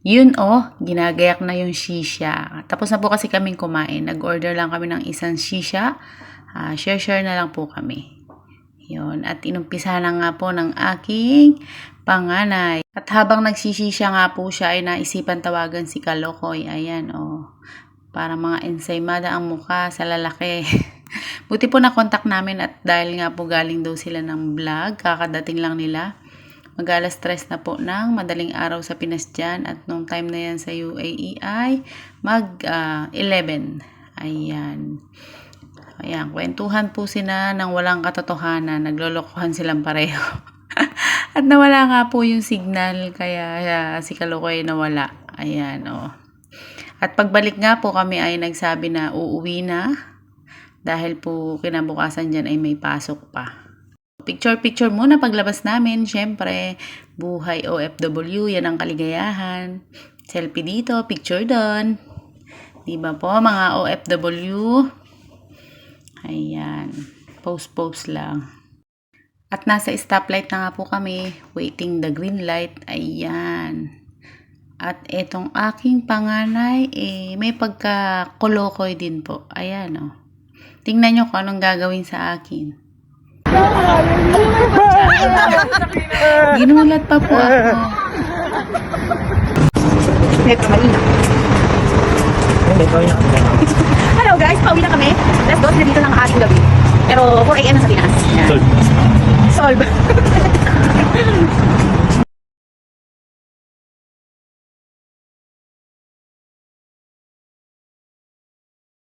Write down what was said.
Yun ginagayak na yung shisha. Tapos na po kasi kaming kumain. Nag-order lang kami ng isang shisha. Share na lang po kami. Yun. At inumpisa na nga po ng aking panganay. At habang nagsisisya nga po siya ay naisipan tawagan si Kalokoy. Ayan para mga ensaymada ang mukha sa lalaki. Buti po na-contact namin at dahil nga po galing daw sila ng vlog. Kakadating lang nila. Mag-alas 3 na po ng madaling araw sa Pinas dyan. At nung time na yan sa UAE ay mag-11. Ayan. Ayan, kwentuhan po sila ng walang katotohanan. Naglolokohan silang pareho. At nawala nga po yung signal. Kaya si Kalokoy nawala. Ayan, At pagbalik nga po kami ay nagsabi na uuwi na. Dahil po kinabukasan dyan ay may pasok pa. Picture muna paglabas namin. Siyempre, buhay OFW, yan ang kaligayahan. Selfie dito, picture doon. Diba po, mga OFW? Ayan, post lang. At nasa stoplight na nga po kami, waiting the green light. Ayan. At etong aking panganay, may pagka-kolokoy din po. Ayan, Tingnan nyo kung anong gagawin sa akin. Ginulat pa po ako. Hello guys, pauwi na kami. Let's go, dito lang ang ating gabi. Pero 4 AM na sa Pinas. Solve.